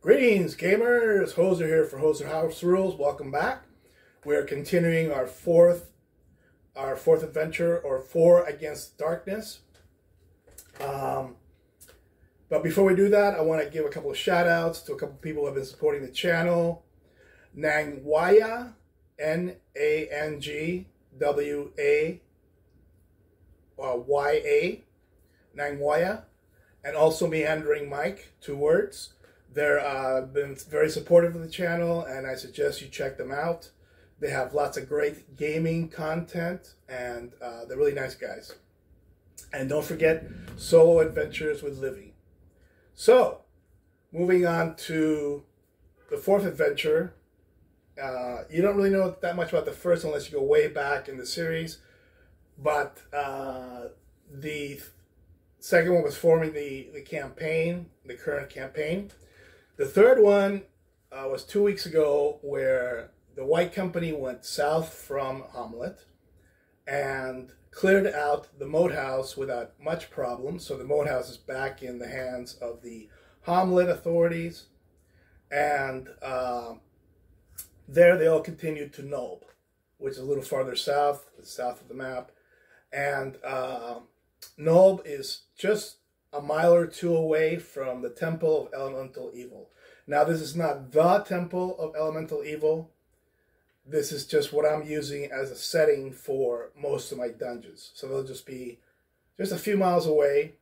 Greetings, gamers! Hoser here for Hoser House Rules. Welcome back. We are continuing our fourth adventure, or 4 Against Darkness. But before we do that, I want to give a couple of shout outs to a couple of people who have been supporting the channel. Nangwaya, N-A-N-G-W-A-Y-A, Nangwaya, and also Meandering Mike, 2 words. They're been very supportive of the channel, and I suggest you check them out. They have lots of great gaming content, and they're really nice guys. And don't forget Solo Adventures with Livy. So, moving on to the 4th adventure. You don't really know that much about the first unless you go way back in the series. But the second one was forming the campaign, the current campaign. The third one was 2 weeks ago, where the White Company went south from Hamlet and cleared out the moat house without much problem. So the moat house is back in the hands of the Hamlet authorities. And there they all continued to Nob, which is a little farther south of the map. And Nob is just a mile or 2 away from the Temple of Elemental Evil. Now, this is not the Temple of Elemental Evil. This is just what I'm using as a setting for most of my dungeons. So they'll just be just a few miles away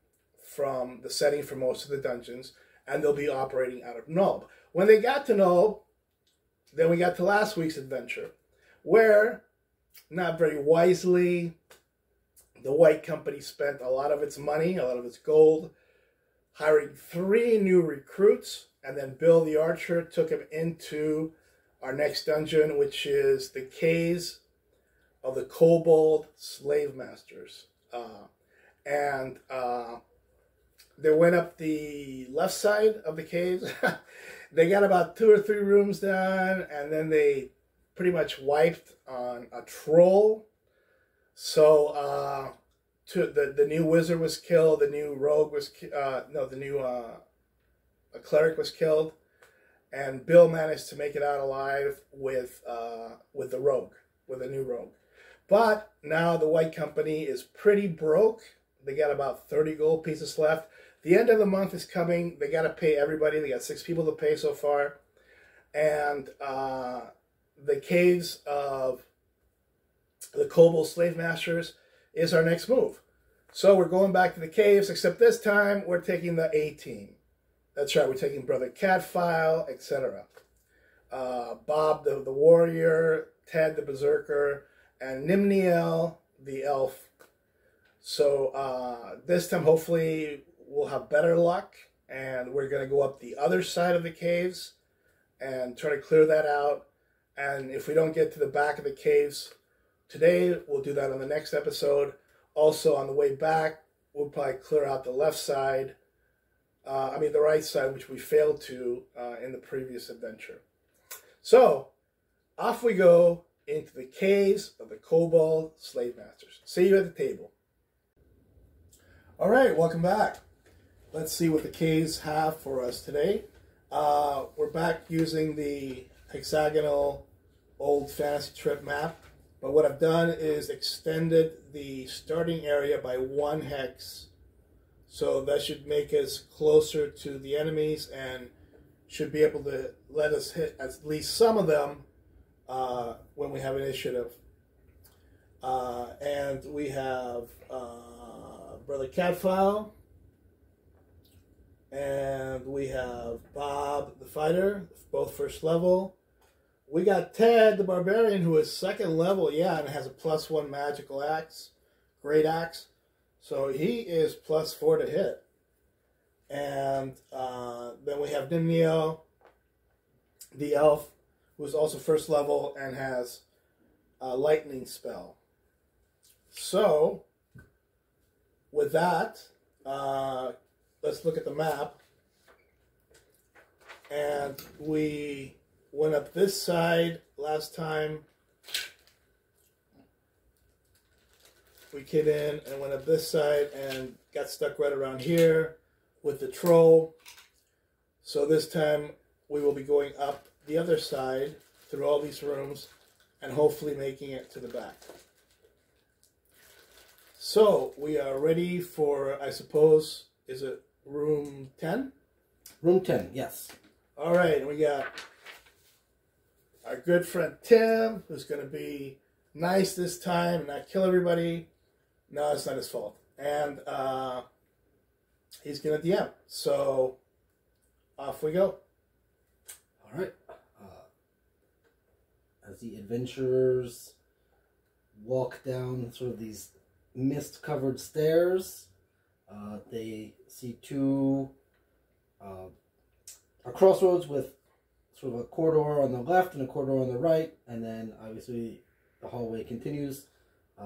from the setting for most of the dungeons, and they'll be operating out of Nob. When they got to Nob, then we got to last week's adventure, where, not very wisely, the White Company spent a lot of its money, a lot of its gold, hiring 3 new recruits, and then Bill the Archer took him into our next dungeon, which is the caves of the Kobold Slave Masters. They went up the left side of the caves. They got about 2 or 3 rooms done, and then they pretty much wiped on a troll. So the new wizard was killed, the new rogue was a cleric was killed, and Bill managed to make it out alive with the rogue, with a new rogue. But now the White Company is pretty broke. They got about 30 gold pieces left. The end of the month is coming. They got to pay everybody. They got 6 people to pay so far. And the caves of the Kobold Slave Masters is our next move. So we're going back to the caves, except this time we're taking the A-team. That's right, we're taking Brother Catfile, etc. Bob the warrior, Ted the berserker, and Nimniel the elf. So this time hopefully we'll have better luck, and we're going to go up the other side of the caves and try to clear that out. And if we don't get to the back of the caves today, we'll do that on the next episode. Also, on the way back, we'll probably clear out the left side. The right side, which we failed to in the previous adventure. So, off we go into the caves of the Kobold Slave Masters. See you at the table. All right, welcome back. Let's see what the caves have for us today. We're back using the hexagonal old Fantasy Trip map. But what I've done is extended the starting area by 1 hex. So that should make us closer to the enemies and should be able to let us hit at least some of them when we have initiative. And we have Brother Catfile. And we have Bob the Fighter, both 1st level. We got Ted the Barbarian, who is 2nd level, yeah, and has a +1 magical axe, great axe. So he is +4 to hit. And then we have Nimniel, the elf, who is also 1st level and has a lightning spell. So, with that, let's look at the map. And we went up this side last time. We came in and went up this side and got stuck right around here with the troll. So this time we will be going up the other side through all these rooms and hopefully making it to the back. So we are ready for, I suppose, is it room 10? Room 10, yes. All right, and we got our good friend Tim, who's going to be nice this time and not kill everybody. No, it's not his fault. And he's going to DM. So off we go. All right. As the adventurers walk down sort of these mist-covered stairs, they see a crossroads with sort of a corridor on the left and a corridor on the right, and then obviously the hallway continues.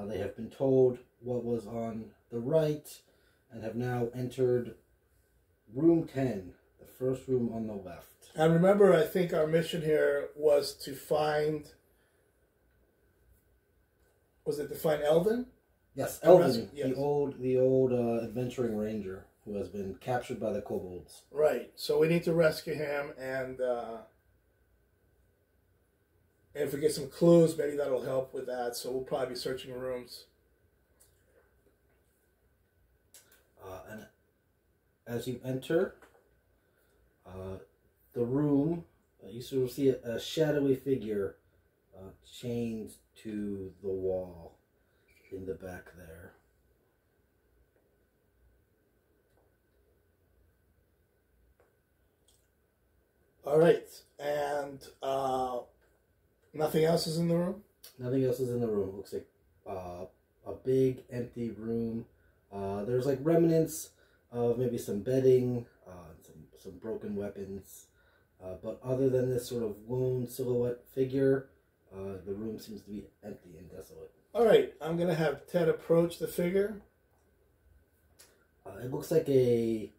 They have been told what was on the right and have now entered room 10, the first room on the left. And remember, I think our mission here was to find, was it to find Elvin? Yes, Elvin, yes. the old adventuring ranger who has been captured by the kobolds. Right. So we need to rescue him, and if we get some clues, maybe that'll help with that. So we'll probably be searching rooms. And as you enter the room, you sort of see a shadowy figure chained to the wall in the back there. All right. And nothing else is in the room? Nothing else is in the room. It looks like a big empty room. There's like remnants of maybe some bedding, some broken weapons. But other than this sort of lone silhouette figure, the room seems to be empty and desolate. All right, I'm going to have Ted approach the figure. It looks like a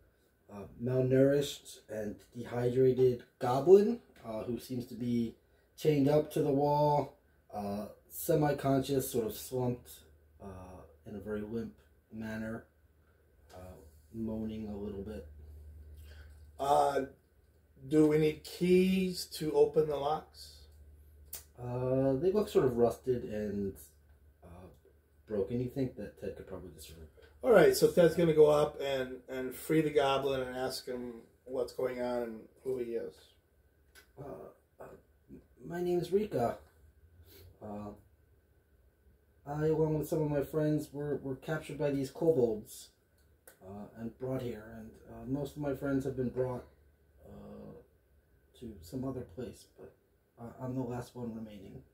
malnourished and dehydrated goblin who seems to be chained up to the wall, semi-conscious, sort of slumped in a very limp manner, moaning a little bit. Do we need keys to open the locks? They look sort of rusted and broken. You think that Ted could probably just sort of... All right, so Ted's going to go up and free the goblin and ask him what's going on and who he is. My name's Rika. I, along with some of my friends, were captured by these kobolds and brought here. And most of my friends have been brought to some other place, but I'm the last one remaining.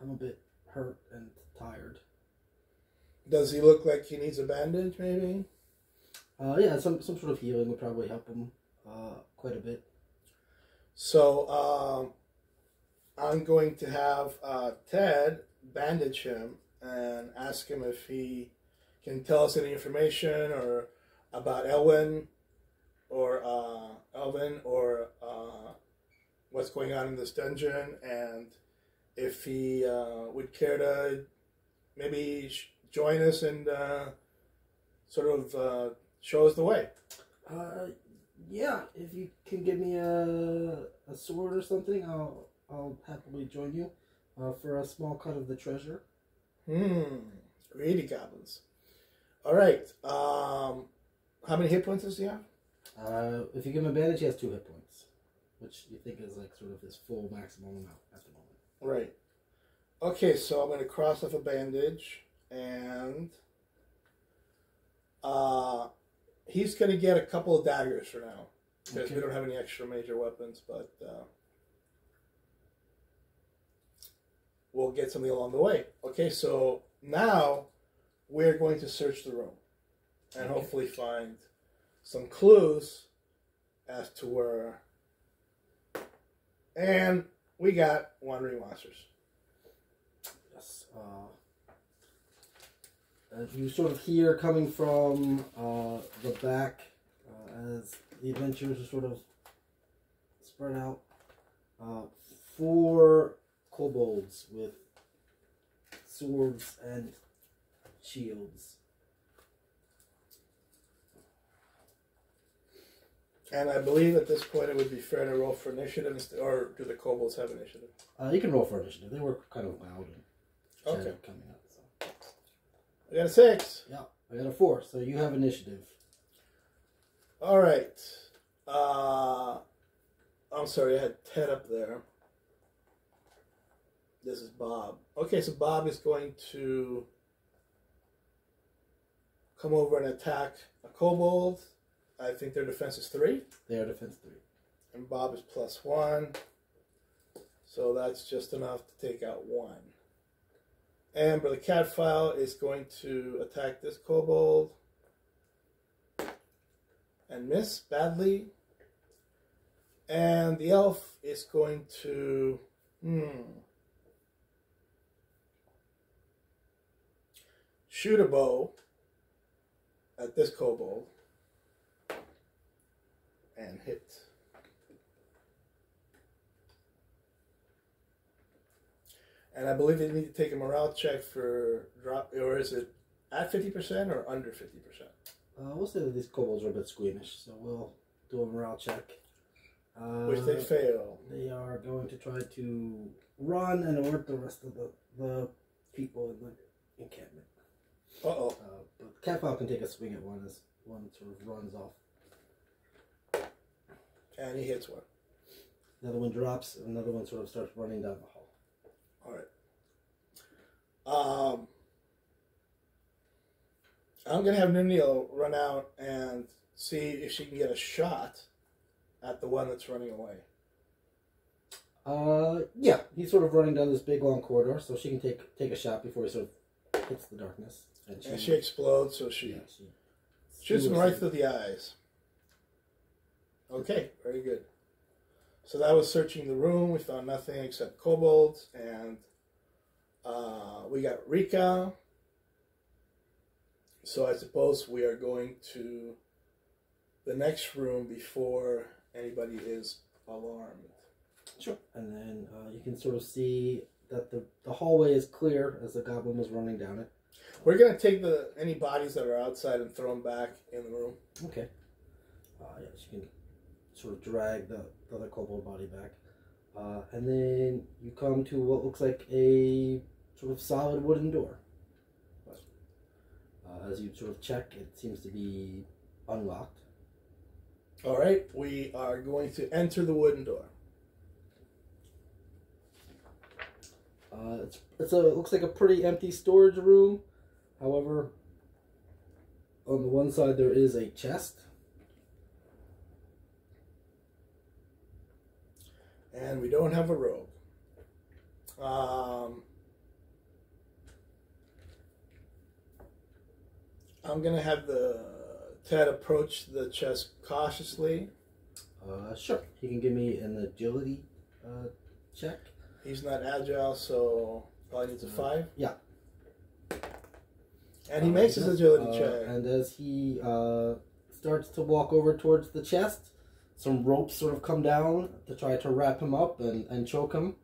I'm a bit hurt and tired. Does he look like he needs a bandage, maybe? Yeah, some sort of healing would probably help him quite a bit. So I'm going to have Ted bandage him and ask him if he can tell us any information or about Elvin or what's going on in this dungeon, and if he would care to maybe join us and sort of show us the way. Yeah, if you can give me a sword or something, I'll happily join you for a small cut of the treasure. Greedy goblins. All right. How many hit points does he have? If you give him a bandage, he has 2 hit points, which you think is like sort of his full maximum amount at the moment. Right. Okay, so I'm going to cross off a bandage, and he's going to get a couple of daggers for now, because we don't have any extra major weapons, but we'll get something along the way. Okay, so now we're going to search the room and hopefully find some clues as to where. And we got wandering monsters. Yes. You sort of hear coming from the back as the adventurers are sort of spread out. 4 kobolds with swords and shields. And I believe at this point it would be fair to roll for initiative, or do the kobolds have initiative? You can roll for initiative. They were kind of loud and okay coming out. So. I got a 6. Yeah, I got a 4. So you have initiative. All right. I'm sorry, I had Ted up there. This is Bob. Okay, so Bob is going to come over and attack a kobold. I think their defense is 3. They are defense 3. And Bob is +1. So that's just enough to take out 1. Amber the Catfile is going to attack this kobold. And miss badly. And the elf is going to... shoot a bow at this kobold. And hit. And I believe they need to take a morale check for drop, or is it at 50% or under 50%? We'll say that these kobolds are a bit squeamish, so we'll do a morale check. Which they fail. They are going to try to run and alert the rest of the people in the encampment. Uh-oh. But the Catfile can take a swing at one as one sort of runs off. And he hits one. Another one drops, and another one sort of starts running down the hall. All right. I'm going to have Nunio run out and see if she can get a shot at the one that's running away. Yeah. He's sort of running down this big, long corridor, so she can take a shot before he sort of hits the darkness. And she explodes, so she shoots him right through the eyes. Okay, very good. So that was searching the room. We found nothing except kobolds, and we got Rika. So I suppose we are going to the next room before anybody is alarmed. Sure. And then you can sort of see that the hallway is clear as the goblin was running down it. We're going to take any bodies that are outside and throw them back in the room. Okay. Yeah, she can sort of drag the other kobold body back. And then you come to what looks like a sort of solid wooden door. But, as you sort of check, it seems to be unlocked. All right, we are going to enter the wooden door. It looks like a pretty empty storage room. However, on the one side there is a chest. And we don't have a rogue. I'm going to have Ted approach the chest cautiously. Sure. He can give me an agility check. He's not agile, so probably needs a 5. Yeah. And he makes his agility check. And as he starts to walk over towards the chest, some ropes sort of come down to try to wrap him up and choke him.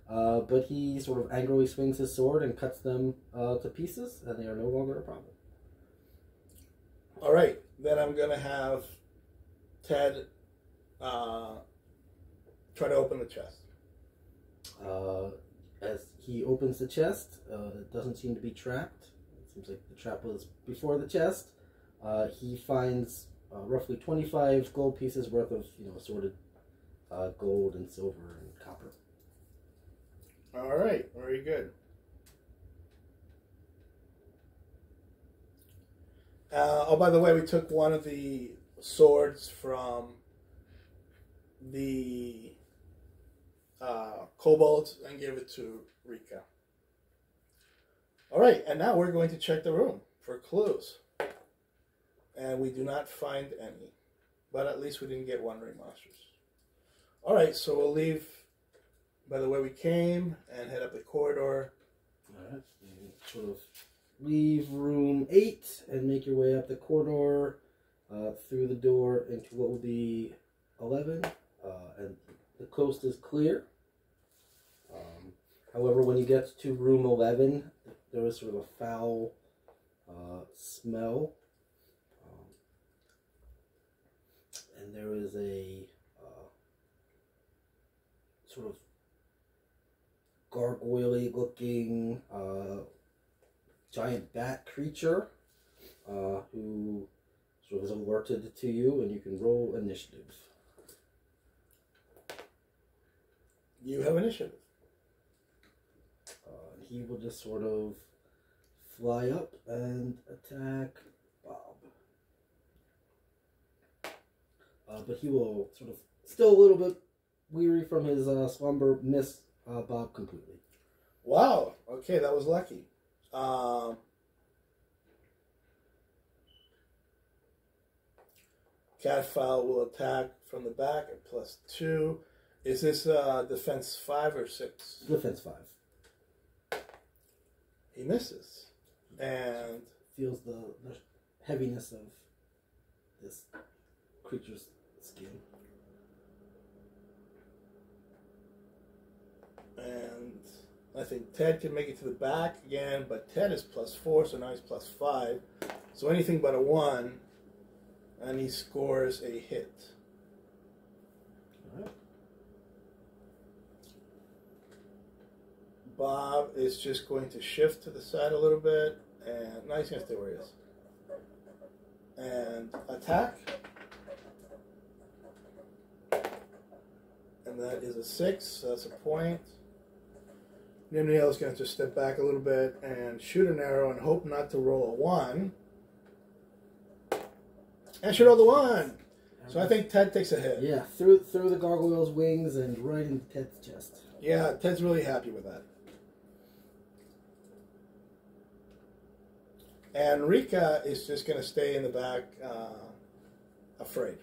But he sort of angrily swings his sword and cuts them to pieces, and they are no longer a problem. All right. Then I'm going to have Ted try to open the chest. As he opens the chest, it doesn't seem to be trapped. It seems like the trap was before the chest. He finds roughly 25 gold pieces worth of, assorted gold and silver and copper. All right, very good. Oh, by the way, we took one of the swords from the kobolds and gave it to Rika. All right, and now we're going to check the room for clues. And we do not find any. But at least we didn't get wandering monsters. All right, so we'll leave by the way we came and head up the corridor. All right, you sort of leave room 8 and make your way up the corridor through the door into what will be 11. And the coast is clear. However, when you get to room 11, there is sort of a foul smell. And and there is a sort of gargoyle-y looking giant bat creature who sort of is alerted to you, and you can roll initiative. You have initiative. He will just sort of fly up and attack Bob. But he will sort of, still a little bit weary from his slumber, miss Bob completely. Wow. Okay, that was lucky. Catfowl will attack from the back at +2. Is this defense 5 or 6? Defense 5. He misses. And feels the heaviness of this creature's skin. And I think Ted can make it to the back again, but Ted is +4, so now he's +5. So anything but a 1, and he scores a hit. All right. Bob is just going to shift to the side a little bit, and now he's going to stay where he is. And attack. And that is a 6, so that's a point. Nimniel is going to just step back a little bit and shoot an arrow and hope not to roll a 1. And she rolled a 1. So I think Ted takes a hit. Yeah, through the gargoyle's wings and right into Ted's chest. Yeah, Ted's really happy with that. And Rika is just going to stay in the back, afraid.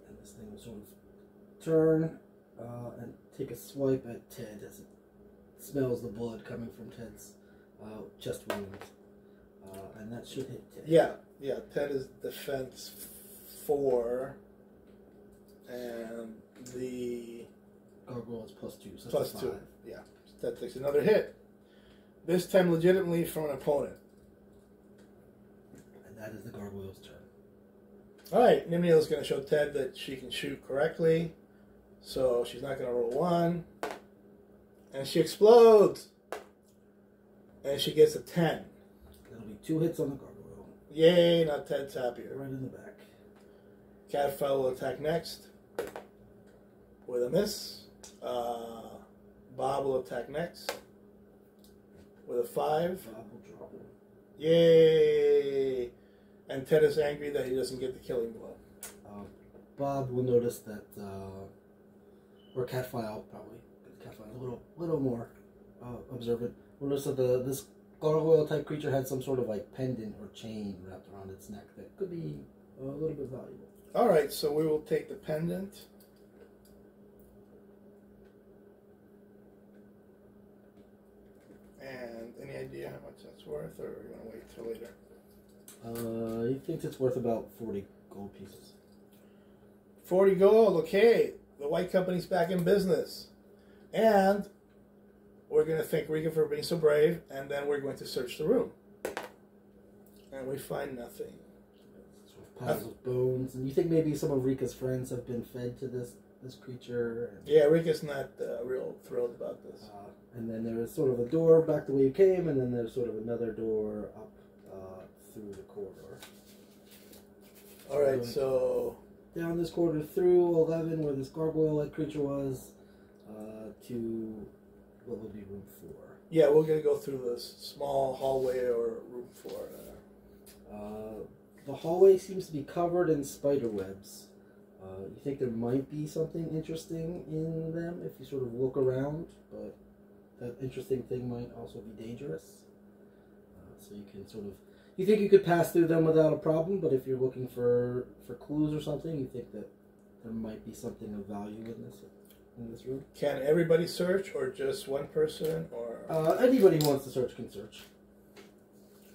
And this thing will sort of turn and take a swipe at Ted as it smells the blood coming from Ted's chest wound. And that should hit Ted. Yeah, Ted is defense 4. And the gargoyle is +2, so plus that's 2. 5. Yeah, Ted takes another hit. This time legitimately from an opponent. That is the gargoyle's turn. Alright, Nimniel is going to show Ted that she can shoot correctly. So she's not going to roll 1. And she explodes. And she gets a 10. That'll be 2 hits on the gargoyle. Yay, now Ted's happier. Right in the back. Catfowl will attack next. With a miss. Bob will attack next. With a 5. Bob will drop him. Yay! And Ted is angry that he doesn't get the killing blow. Bob will notice that, or Catfowl probably, Catfowl is a little more observant. Will notice that this gargoyle type creature had some sort of like pendant or chain wrapped around its neck that could be a little bit valuable. All right, so we will take the pendant. And any idea how much that's worth, or are you going to wait till later? He thinks it's worth about 40 gold pieces. 40 gold, okay. The White Company's back in business. And we're going to thank Rika for being so brave, and then we're going to search the room. And we find nothing. Sort of piles of bones. And you think maybe some of Rika's friends have been fed to this creature? And, yeah, Rika's not real thrilled about this. And then there is sort of a door back the way you came, and then there's sort of another door up through the corridor. All right, so down this corridor through 11, where this gargoyle-like creature was, to what would be room 4. Yeah, we're going to go through this small hallway or room 4. The hallway seems to be covered in spider webs. You think there might be something interesting in them if you sort of look around, but that interesting thing might also be dangerous. So you can sort of, you think you could pass through them without a problem, but if you're looking for clues or something, you think that there might be something of value in this room. Can everybody search, or just one person, or? Anybody who wants to search can search.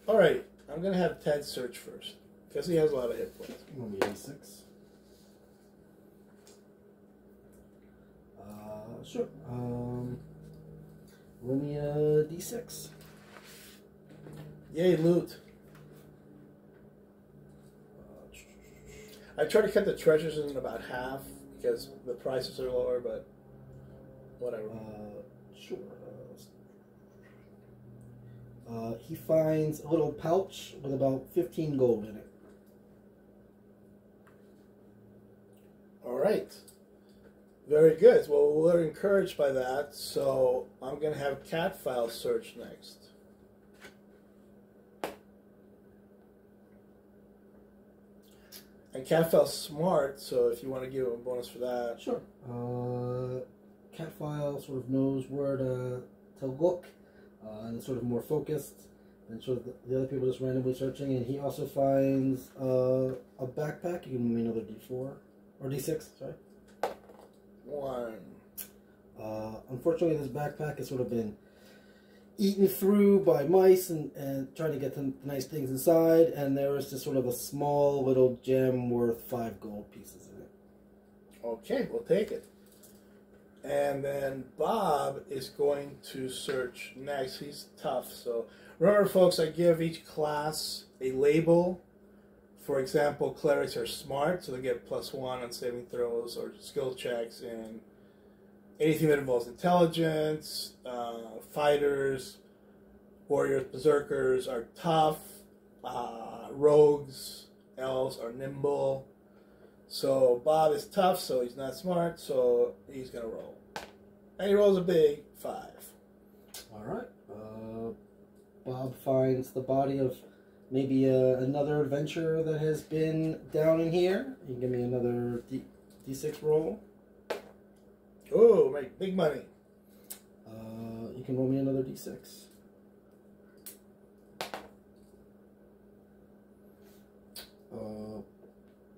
All right, I'm going to have Ted search first, because he has a lot of hit points. Roll me a d6. Sure. Roll me a d6. Yay, loot. I try to cut the treasures in about half because the prices are lower, but whatever. Sure. He finds a little pouch with about 15 gold in it. All right. Very good. Well, we're encouraged by that, so I'm going to have Cat File search next. And Cat File's smart, so if you want to give him a bonus for that. Sure. Cat File sort of knows where to look, and is sort of more focused than sort of the other people just randomly searching. And he also finds a backpack. You can give me another D4 or D6. Sorry. 1. Unfortunately, this backpack has sort of been eaten through by mice and trying to get the nice things inside, and there is just sort of a small little gem worth 5 gold pieces in it. Okay, we'll take it. And then Bob is going to search next. He's tough, so remember, folks, I give each class a label. For example, clerics are smart, so they get +1 on saving throws or skill checks, and anything that involves intelligence. Fighters, warriors, berserkers are tough. Rogues, elves are nimble. So Bob is tough, so he's not smart, so he's going to roll. And he rolls a big 5. All right. Bob finds the body of maybe another adventurer that has been down in here. You can give me another D6 roll. Oh, make big money. You can roll me another D6.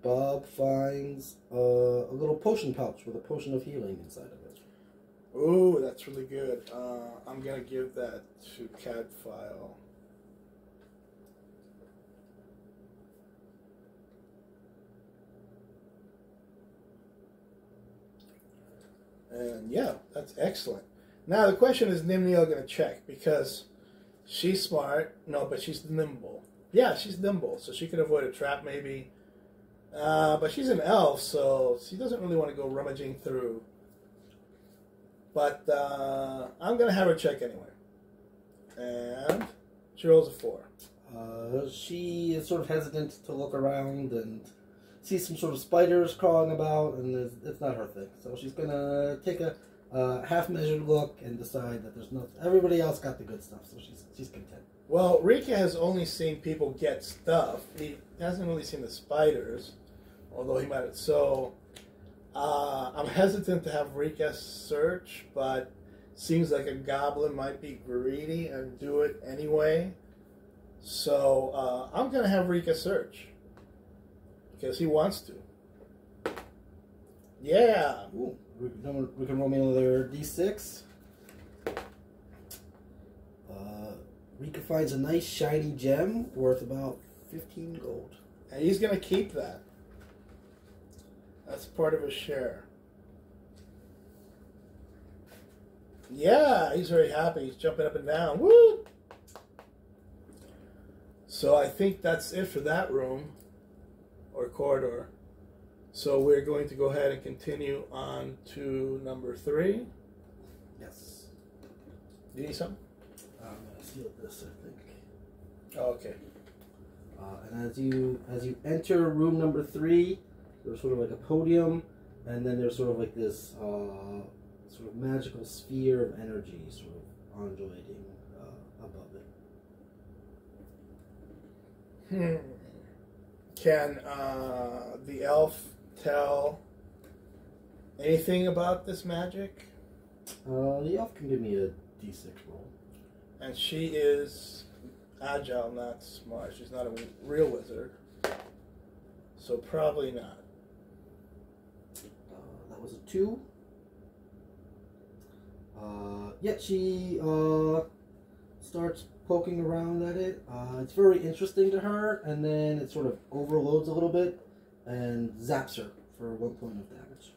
Bob finds a little potion pouch with a potion of healing inside of it. Oh, that's really good. I'm going to give that to Cat File. And yeah, that's excellent. Now the question is, Nimniel going to check? Because she's smart. No, but she's nimble. Yeah, she's nimble, so she can avoid a trap maybe. But she's an elf, so she doesn't really want to go rummaging through. But I'm going to have her check anyway. And she rolls a 4. She is sort of hesitant to look around and sees some sort of spiders crawling about, and it's not her thing. So she's going to take a half-measured look and decide that there's nothing. Everybody else got the good stuff, so she's content. Well, Rika has only seen people get stuff. He hasn't really seen the spiders, although he might have. So I'm hesitant to have Rika search, but seems like a goblin might be greedy and do it anyway. So I'm going to have Rika search because he wants to. Yeah. Ooh, we can roll me another D6. Rika finds a nice shiny gem worth about 15 gold. And he's going to keep that. That's part of his share. Yeah, he's very happy. He's jumping up and down. Woo! So I think that's it for that room or corridor. So we're going to go ahead and continue on to number 3. Yes. Do you need something? I'm gonna seal this, I think. Oh, okay. And as you enter room number 3, there's sort of like a podium, and then there's sort of like this sort of magical sphere of energy sort of undulating above it. Can the elf tell anything about this magic? The elf can give me a D6 roll. And she is agile, not smart. She's not a real wizard. So probably not. That was a 2. Yeah, she starts poking around at it. It's very interesting to her, and then it sort of overloads a little bit and zaps her for 1 point of damage.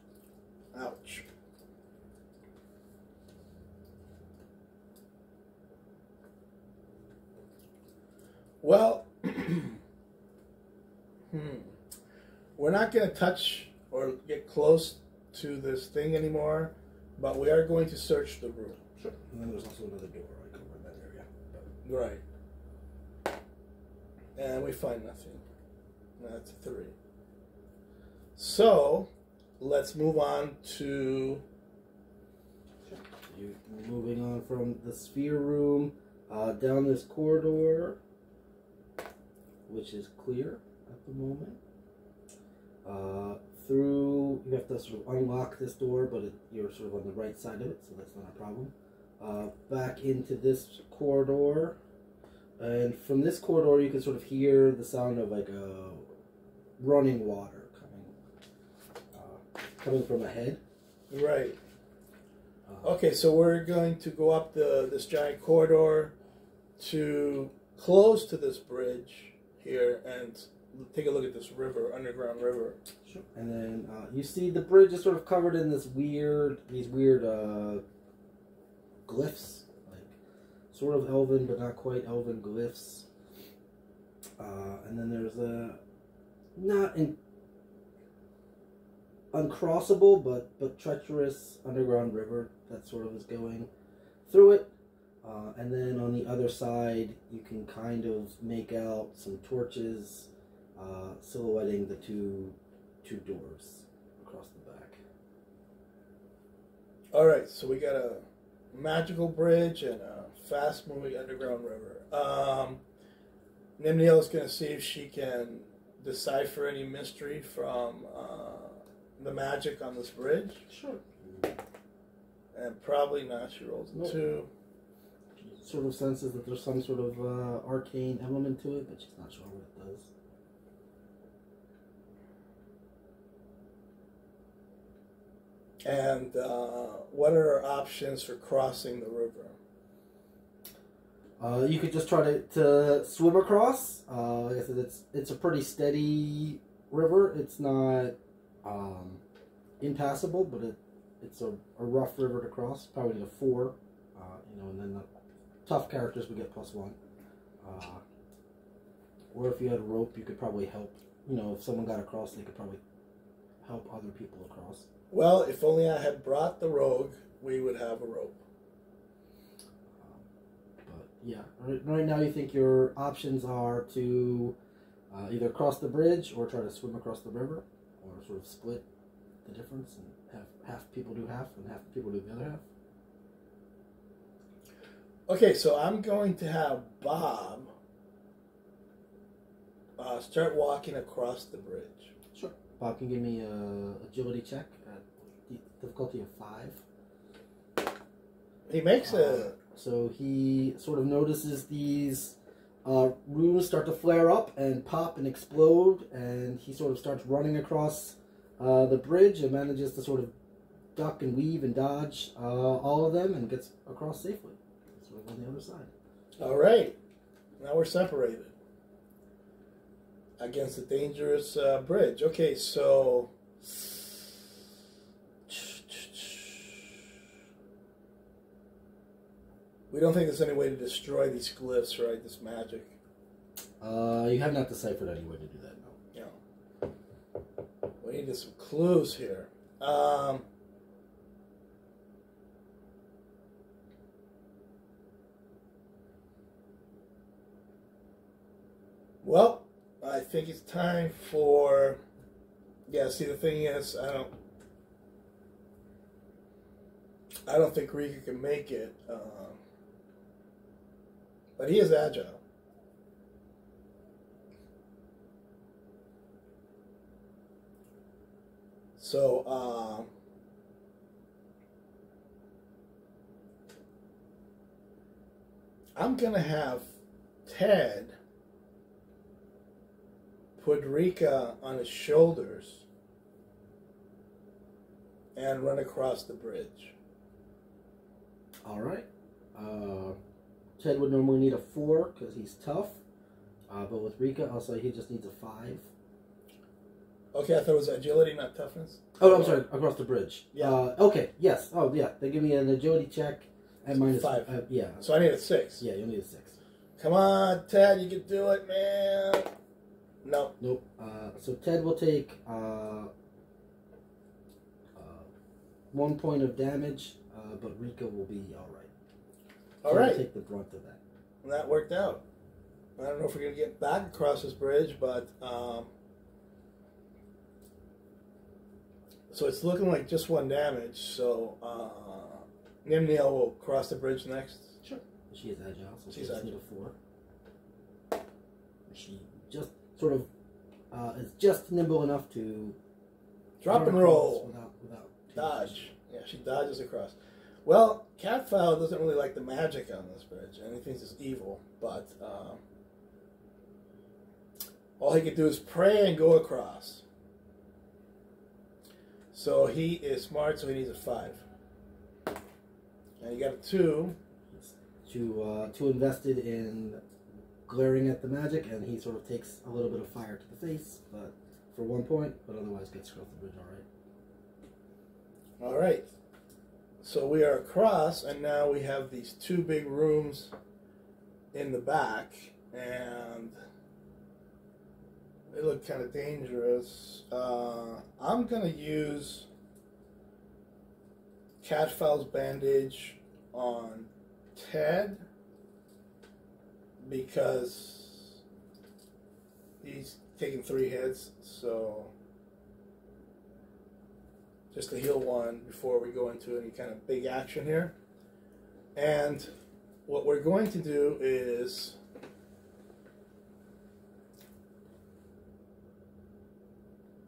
Ouch. Well, we're not going to touch or get close to this thing anymore, but we are going to search the room. Sure. And then there's also another door right over in that area. Right. And we find nothing. That's a 3. So, let's move on to... You're moving on from the sphere room down this corridor, which is clear at the moment. Through, you have to sort of unlock this door, but you're sort of on the right side of it, so that's not a problem. Back into this corridor, and from this corridor you can sort of hear the sound of like a running water coming from ahead. Right. Okay, so we're going to go up this giant corridor to close to this bridge here and take a look at this river, underground river. Sure. And then you see the bridge is sort of covered in these weird glyphs, like sort of elven but not quite elven glyphs. And then there's a uncrossable but treacherous underground river that sort of is going through it. And then on the other side, you can kind of make out some torches silhouetting the two doors across the back. All right, so we got a magical bridge and a fast-moving underground river. Nimniel is going to see if she can decipher any mystery from the magic on this bridge. Sure. And probably not. She rolls a 2. Sort of senses that there's some sort of arcane element to it, but she's not sure what it does. And what are our options for crossing the river? You could just try to swim across. Like I said, it's a pretty steady river. It's not impassable, but it's a rough river to cross. Probably need a 4, and then the tough characters would get +1. Or if you had a rope, you could probably help. If someone got across, they could probably help other people across. Well, if only I had brought the rogue, we would have a rope. But yeah, right now you think your options are to either cross the bridge or try to swim across the river, or sort of split the difference and have half people do half and half people do the other half. Okay, so I'm going to have Bob start walking across the bridge. Sure. Bob can give me a agility check at difficulty of 5. He makes So he sort of notices these rooms start to flare up and pop and explode, and he sort of starts running across the bridge and manages to sort of duck and weave and dodge all of them and gets across safely. Sort of on the other side. All right. Now we're separated against a dangerous bridge. Okay, so we don't think there's any way to destroy these glyphs, right? This magic. You have not deciphered any way to do that, no. Yeah. We need some clues here. Well, I think it's time for... Yeah, see, the thing is, I don't think Rika can make it. But he is agile. So, I'm going to have Ted put Rika on his shoulders and run across the bridge. All right. Ted would normally need a 4 because he's tough. But with Rika, I'll say he just needs a 5. Okay, I thought it was agility, not toughness. Oh, I'm sorry. Across the bridge. Yeah. Okay. Yes. Oh, yeah. They give me an agility check and minus 5. Yeah. So I need a 6. Yeah, you'll need a 6. Come on, Ted, you can do it, man. No. Nope. So Ted will take 1 point of damage, but Rika will be all right. All right. Take the brunt of that. And that worked out. I don't know if we're going to get back across this bridge, but so it's looking like just 1 damage. So Nimniel will cross the bridge next. Sure. She is agile, so she's agile. need a 4. She just sort of is just nimble enough to drop and roll without dodge. Yeah, she dodges across. Well, Catfowl doesn't really like the magic on this bridge, and he thinks it's evil. But all he can do is pray and go across. So he is smart, so he needs a 5. And he got a 2. Too invested in glaring at the magic, and he sort of takes a little bit of fire to the face, but for 1 point, but otherwise gets across the bridge all right. All right. So we are across, and now we have these 2 big rooms in the back, and they look kind of dangerous. I'm going to use Catfowl's bandage on Ted because he's taking 3 hits, so just to heal 1 before we go into any kind of big action here. And what we're going to do is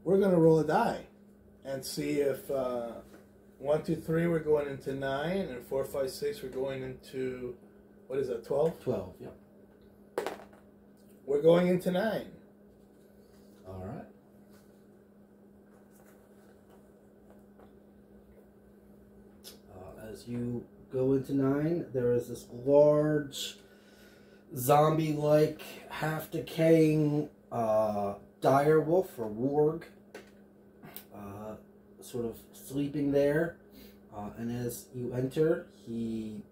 we're going to roll a die and see if 1, 2, 3 we're going into 9, and 4, 5, 6 we're going into, what is that, 12? 12, yeah. We're going into 9. All right. As you go into 9, there is this large zombie-like, half-decaying dire wolf or warg, sort of sleeping there. And as you enter, he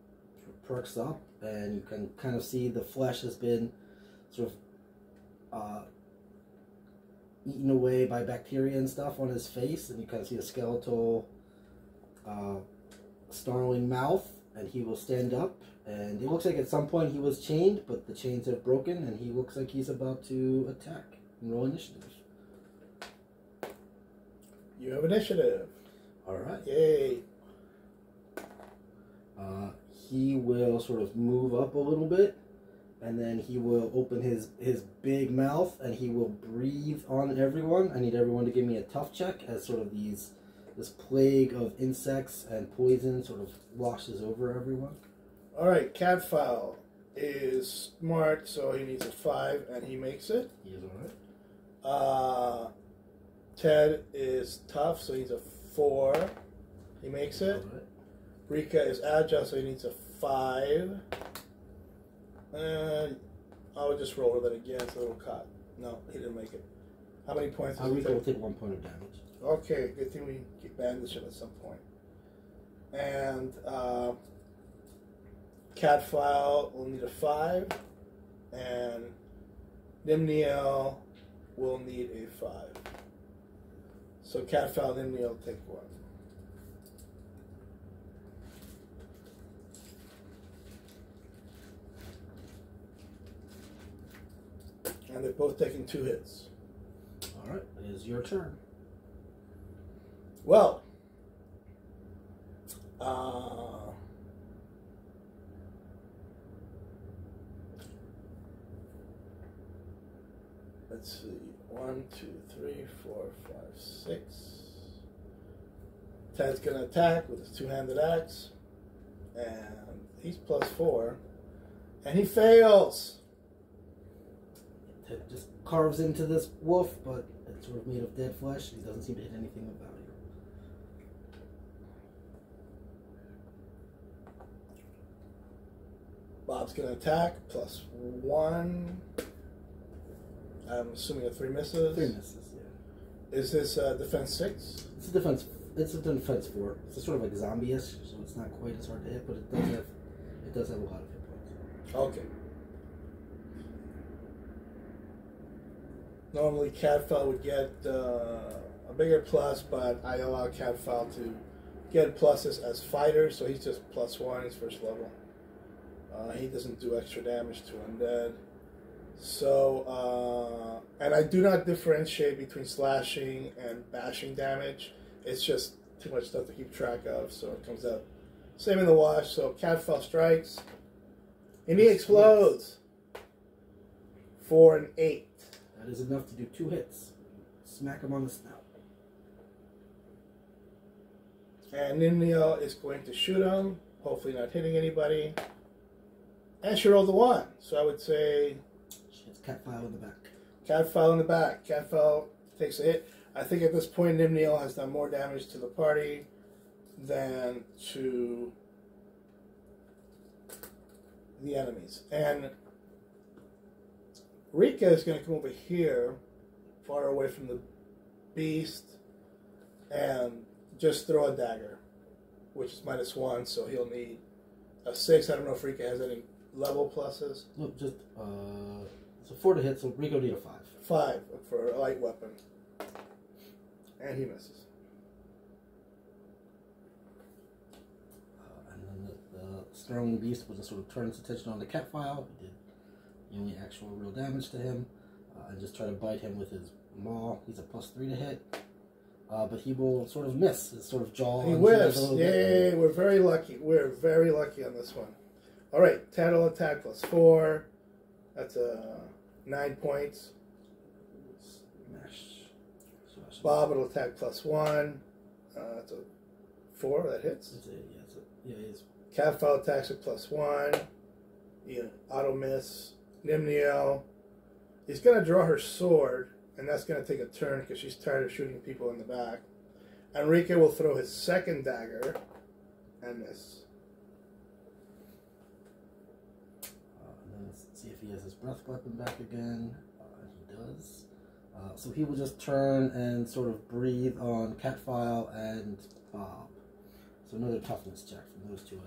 perks up, and you can kind of see the flesh has been sort of eaten away by bacteria and stuff on his face, and you kind of see a skeletal snarling mouth, and he will stand up, and it looks like at some point he was chained, but the chains have broken, and he looks like he's about to attack and roll initiative. You have initiative. All right. Yay. He will sort of move up a little bit, and then he will open his big mouth, and he will breathe on everyone. I need everyone to give me a tough check as sort of this plague of insects and poison sort of washes over everyone. All right, Catfowl is smart, so he needs a 5, and he makes it. He is all right. Ted is tough, so he's a 4. He makes it. All right. Rika is agile, so he needs a 5. And I'll just roll with it again, so it'll cut. No, he didn't make it. How many points does he Rika take? will take 1 point of damage. Okay, good thing we bandage him at some point. And Catfowl will need a 5, and Nimniel will need a 5. So Catfowl and Nimniel take 1. And they're both taking 2 hits. All right, it is your turn. Well, let's see. 1, 2, 3, 4, 5, 6. Ted's gonna attack with his 2-handed axe, and he's +4, and he fails. Ted just carves into this wolf, but it's sort of made of dead flesh. He doesn't seem to hit anything of value. Bob's gonna attack, +1. I'm assuming a 3 misses. 3 misses, yeah. Is this defense 6? It's a defense. It's a defense 4. It's sort of like zombie-ish, so it's not quite as hard to hit, but it does have a lot of hit points. Okay. Normally Cadfell would get a bigger plus, but I allow Cadfell to get pluses as fighter, so he's just +1 his first level. He doesn't do extra damage to undead. So, and I do not differentiate between slashing and bashing damage. It's just too much stuff to keep track of, so it comes out. Same in the wash, so Cadfell strikes. And he explodes for an 8. That is enough to do 2 hits. Smack him on the snout. And Nimnio is going to shoot him, hopefully not hitting anybody. And she rolled a 1, so I would say... She hits Cadfell in the back. Cadfell in the back. Cadfell takes a hit. I think at this point Nimnio has done more damage to the party than to the enemies. And Rika is going to come over here, far away from the beast, and just throw a dagger, which is -1, so he'll need a 6. I don't know if Rika has any level pluses. Nope, just it's a 4 to hit, so Rico need a 5. 5 for a light weapon. And he misses. And then the strong beast will just sort of turn its attention on the Cadfell. He did the only actual real damage to him. And just try to bite him with his maw. He's a +3 to hit. But he will sort of miss his sort of jaw. He whiffs. Yay, we're very lucky. We're very lucky on this one. All right, Ted will attack +4. That's 9 points. Smash. Bob will attack +1. That's a 4. That hits. Yeah, he's... Cadfell attacks at +1. Auto miss. Nimnio. He's going to draw her sword, and that's going to take a turn because she's tired of shooting people in the back. Enrique will throw his second dagger and miss. And then let's see if he has his breath weapon back again. He does. So he will just turn and sort of breathe on Cadfell and Bob. So another toughness check from those two.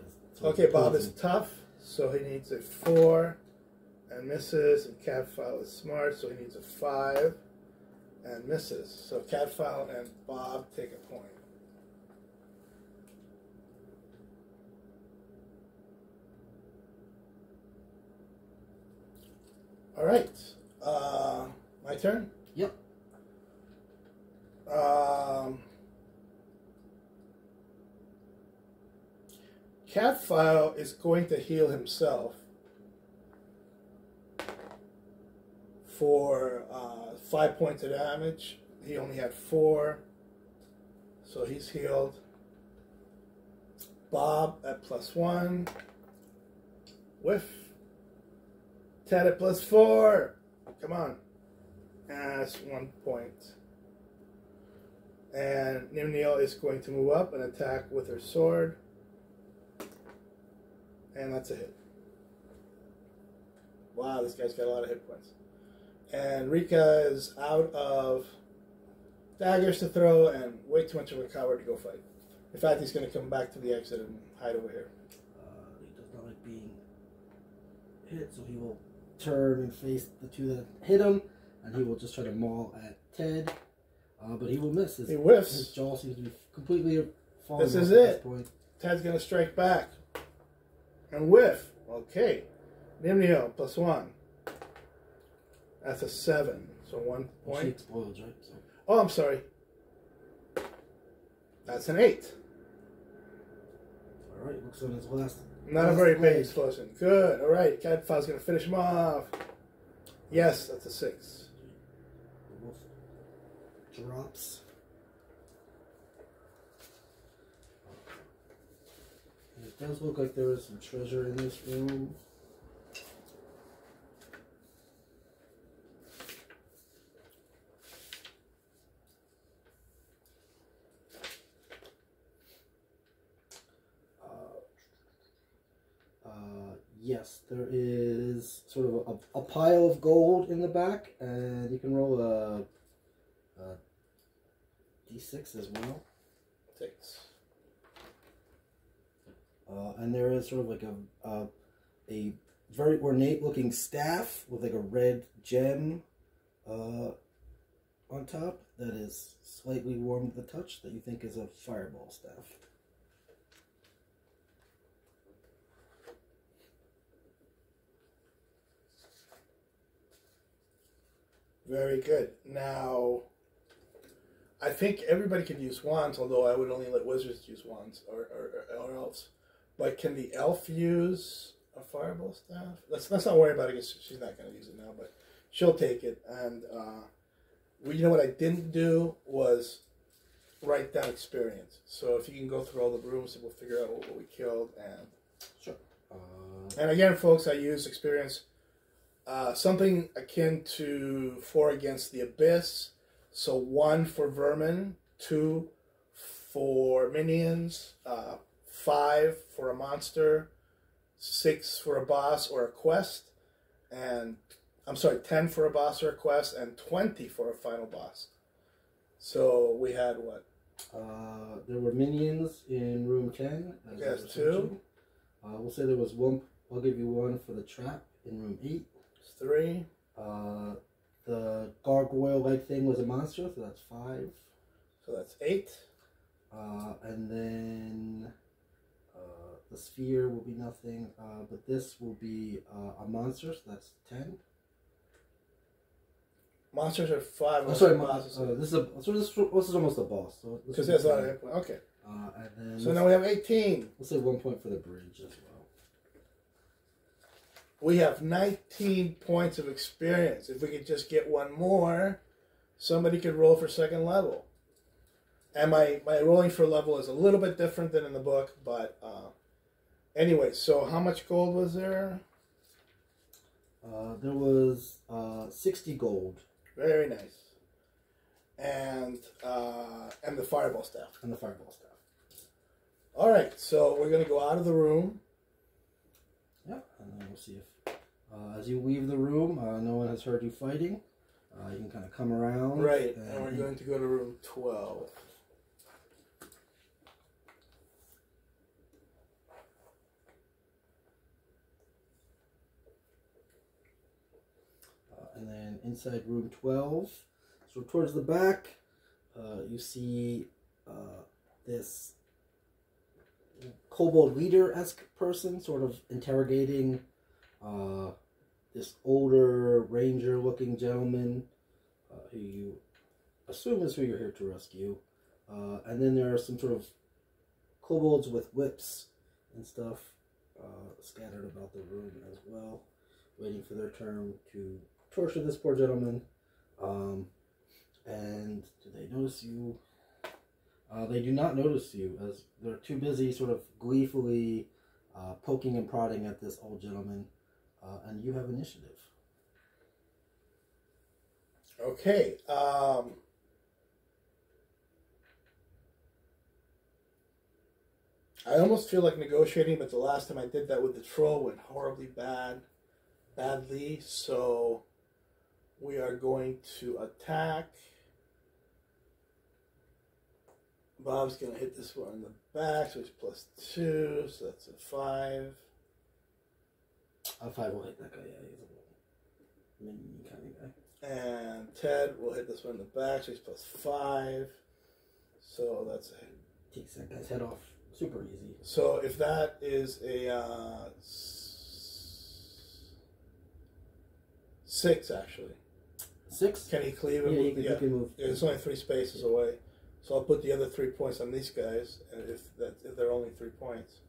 Okay, Bob is tough, so he needs a 4 and misses. And Cadfell is smart, so he needs a 5 and misses. So Cadfell and Bob take a point. All right, my turn. Yep. Cadfell is going to heal himself for 5 points of damage. He only had 4, so he's healed. Bob at +1. Whiff. Ted at +4. Come on. That's 1 point. And Nimnio is going to move up and attack with her sword. And that's a hit. Wow, this guy's got a lot of hit points. And Rika is out of daggers to throw and way too much of a coward to go fight. In fact, he's going to come back to the exit and hide over here. He does not like being hit, so he will turn and face the two that hit him, and he will just try to maul at Ted. But he will miss. He whiffs. His jaw seems to be completely falling off This is at it. this point. Ted's going to strike back. And whiff. Okay. Nimnio +1. That's a 7. So 1 point. She explodes, right? So. Oh, I'm sorry. That's an 8. Alright, looks on his last. Not a very big explosion. Good. All right. Cadfell's going to finish him off. Yes, that's a 6. The wolf drops. And it does look like there is some treasure in this room. Yes, there is sort of a pile of gold in the back, and you can roll a d6 as well. 6. And there is sort of like a very ornate looking staff with like a red gem on top that is slightly warm to the touch that you think is a fireball staff. Very good. Now, I think everybody can use wands, although I would only let wizards use wands or elves. But can the elf use a fireball staff? Let's not worry about it because she's not going to use it now, but she'll take it. And you know what I didn't do was write down experience. So if you can go through all the rooms, we'll figure out what we killed. And sure. And again, folks, I use experience. Something akin to 4 against the abyss. So 1 for vermin, 2 for minions, 5 for a monster, 6 for a boss or a quest, and 10 for a boss or a quest, and 20 for a final boss. So we had what? There were minions in room 10. Yes, 2. We'll say there was 1. I'll give you 1 for the trap in room 8. 3. The gargoyle-like thing was a monster, so that's 5. So that's 8. And then the sphere will be nothing, but this will be a monster, so that's 10. Monsters are 5. Oh, sorry, this is almost a boss. Because there's a lot of hit points. Okay. And then so now we have 18. We'll say 1 point for the bridge as well. We have 19 points of experience. If we could just get 1 more, somebody could roll for 2nd level. And my rolling for level is a little bit different than in the book, but anyway, so how much gold was there? There was 60 gold. Very nice. And the fireball staff. And the fireball staff. All right, so we're going to go out of the room. Yeah, and then we'll see if, as you leave the room, no one has heard you fighting. You can kind of come around. Right, and we're going to go to room 12. And then inside room 12, so towards the back, you see this kobold leader-esque person sort of interrogating this older ranger-looking gentleman who you assume is who you're here to rescue. And then there are some sort of kobolds with whips and stuff scattered about the room as well, waiting for their turn to torture this poor gentleman. And do they notice you? They do not notice you, as they're too busy sort of gleefully poking and prodding at this old gentleman, and you have initiative. Okay. I almost feel like negotiating, but the last time I did that with the troll went horribly badly, so we are going to attack. Bob's going to hit this one in the back, so he's +2, so that's a 5. A 5 will hit that guy, yeah, he's a minion kind of guy. And Ted will hit this one in the back, so he's +5. So that's a... Takes that guy's head off super easy. So if that is a 6, actually. 6? Can he cleave and yeah, move? he can move. It's only 3 spaces away. So I'll put the other 3 points on these guys, and if they're only 3 points.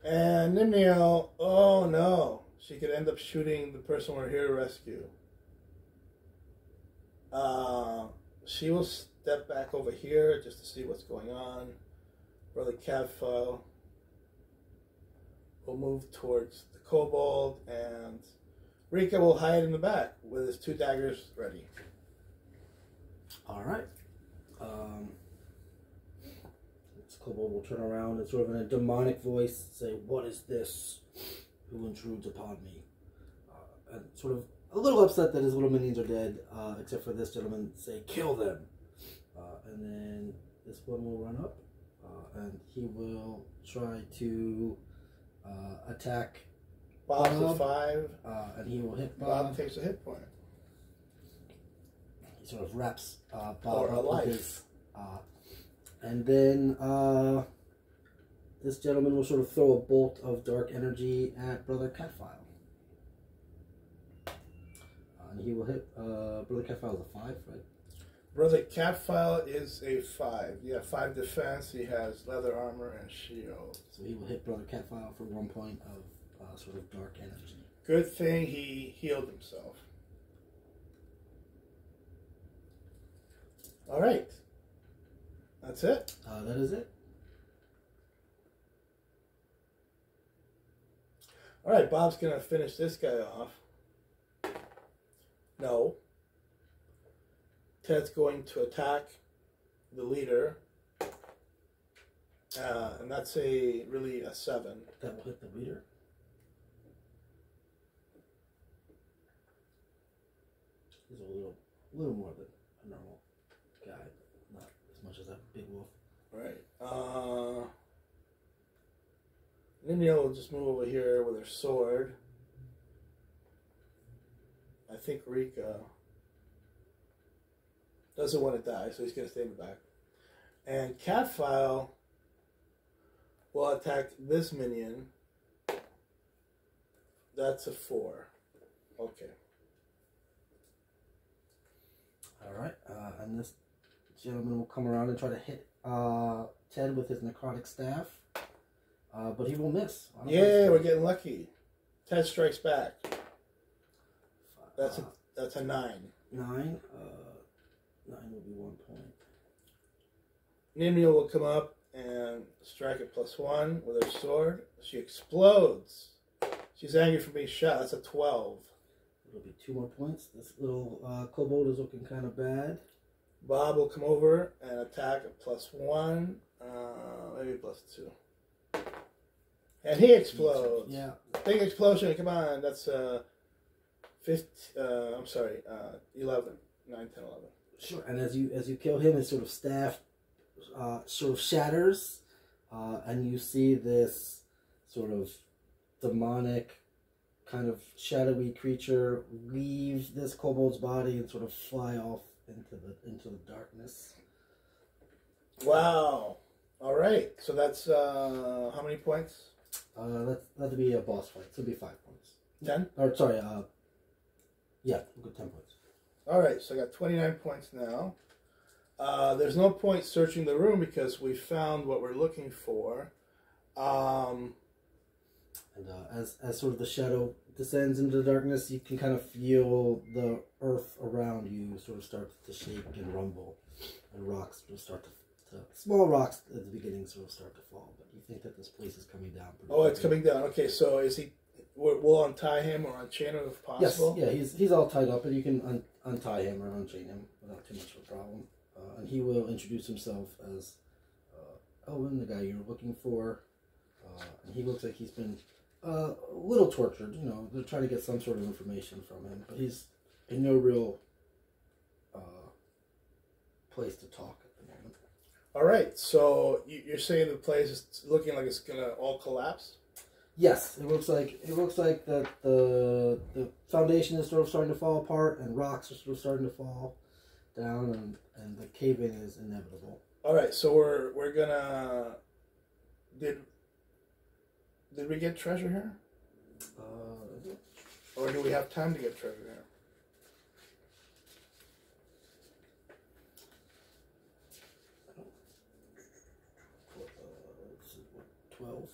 And Nimniel, oh no, she could end up shooting the person we're here to rescue. She will step back over here just to see what's going on. Brother Cadfael will move towards the kobold, and Rika will hide in the back with his 2 daggers ready. All right. This kobold will turn around and sort of in a demonic voice say, "What is this? Who intrudes upon me?" And sort of a little upset that his little minions are dead, except for this gentleman say, "Kill them." And then this one will run up, and he will try to attack Bob's Bob, at 5. and he will hit Bob. Bob takes a hit point. sort of wraps Bob Or a up with life. his, and then this gentleman will sort of throw a bolt of dark energy at Brother Catfile. And he will hit Brother Catfile is a 5, right? Brother Catfile is a 5. Yeah, 5 defense. He has leather armor and shield. So he will hit Brother Catfile for 1 point of sort of dark energy. Good thing he healed himself. All right. That's it. That is it. All right, Bob's going to finish this guy off. No. Ted's going to attack the leader. And that's really a 7. That will hit the leader. He's a little more than a normal guy. Not as much as that big wolf. Right. Nymnia will just move over here with her sword. I think Rika doesn't want to die, so he's going to stay in the back. And Catfile will attack this minion. That's a 4. Okay. Alright, and this gentleman will come around and try to hit Ted with his necrotic staff. But he will miss. Yeah, we're getting lucky. Ted strikes back. That's a 9. 9. 9 will be 1 point. Nymnia will come up and strike at +1 with her sword. She explodes. She's angry for being shot. That's a 12. It'll be 2 more points. This little kobold is looking kind of bad. Bob will come over and attack at +1, maybe +2. And he explodes. Yeah. Big explosion. Come on. That's 11. 9, 10, 11. Sure. And as you kill him, his sort of staff sort of shatters, and you see this sort of demonic, kind of shadowy creature leave this kobold's body and sort of fly off into the darkness. Wow. All right. So that's how many points? That'd be a boss fight. So it'd be 5 points. 10? Or sorry, yeah, we'll go 10 points. All right. So I got 29 points now. There's no point searching the room because we found what we're looking for. And as sort of the shadow descends into the darkness, you can kind of feel the earth around you sort of start to shake and rumble, and rocks will start to small rocks at the beginning sort of start to fall. But you think that this place is coming down. Oh, it's coming down. Okay, so is he? We'll untie him or unchain him if possible. Yes, yeah, he's all tied up, and you can untie him or unchain him without too much of a problem. And he will introduce himself as Elvin, the guy you're looking for. And he looks like he's been a little tortured. You know, they're trying to get some sort of information from him, but he's in no real place to talk at the moment. All right, so you're saying the place is looking like it's gonna all collapse? Yes, it looks like that the foundation is sort of starting to fall apart, and rocks are sort of starting to fall down, and the cave-in is inevitable. All right, so we're gonna did we get treasure here? Or do we have time to get treasure here? This is what, 12.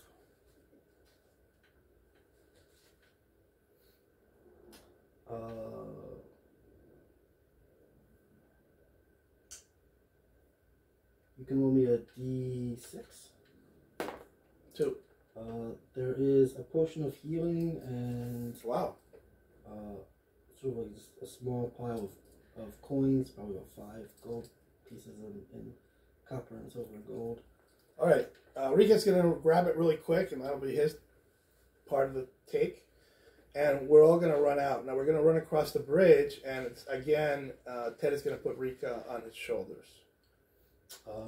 You can roll me a d6. 2. There is a potion of healing and Wow. sort of like a small pile of coins, probably about 5 gold pieces in copper and silver and gold. All right, Rika's gonna grab it really quick, and that'll be his part of the take. And we're all gonna run out. Now we're gonna run across the bridge, and it's, again, Ted is gonna put Rika on his shoulders.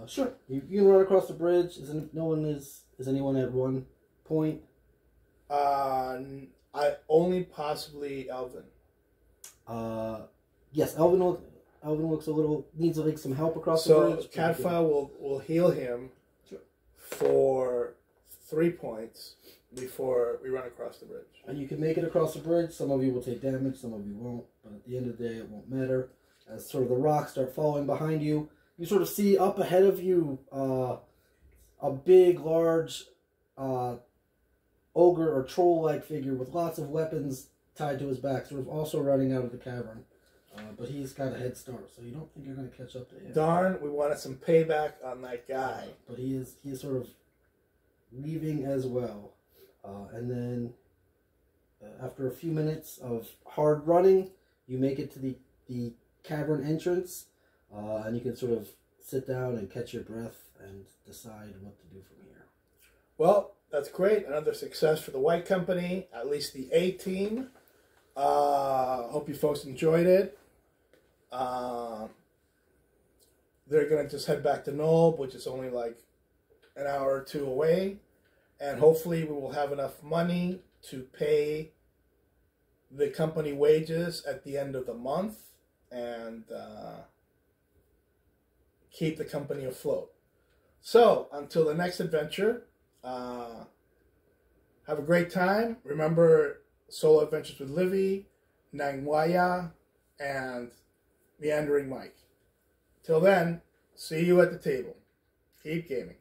Sure. You can run across the bridge. Is anyone at 1 point? I only possibly Elvin. Yes, Elvin Alvin needs like some help across the So bridge. Cadfa will heal him for 3 points before we run across the bridge. And you can make it across the bridge. Some of you will take damage, some of you won't. But at the end of the day, it won't matter. As sort of the rocks start falling behind you, you sort of see up ahead of you a big, large ogre or troll-like figure with lots of weapons tied to his back, sort of also running out of the cavern. But he's got a head start, so you don't think you're going to catch up to him. Darn, we wanted some payback on that guy. But he is sort of leaving as well. And then after a few minutes of hard running, you make it to the cavern entrance, and you can sort of sit down and catch your breath and decide what to do from here. Well, that's great. Another success for the White Company, at least the A team. Hope you folks enjoyed it. They're going to just head back to Nulb, which is only like an hour or two away. And hopefully we will have enough money to pay the company wages at the end of the month and keep the company afloat. So, until the next adventure, have a great time. Remember Solo Adventures with Livy, Nangwaya, and Meandering Mike. Till then, see you at the table. Keep gaming.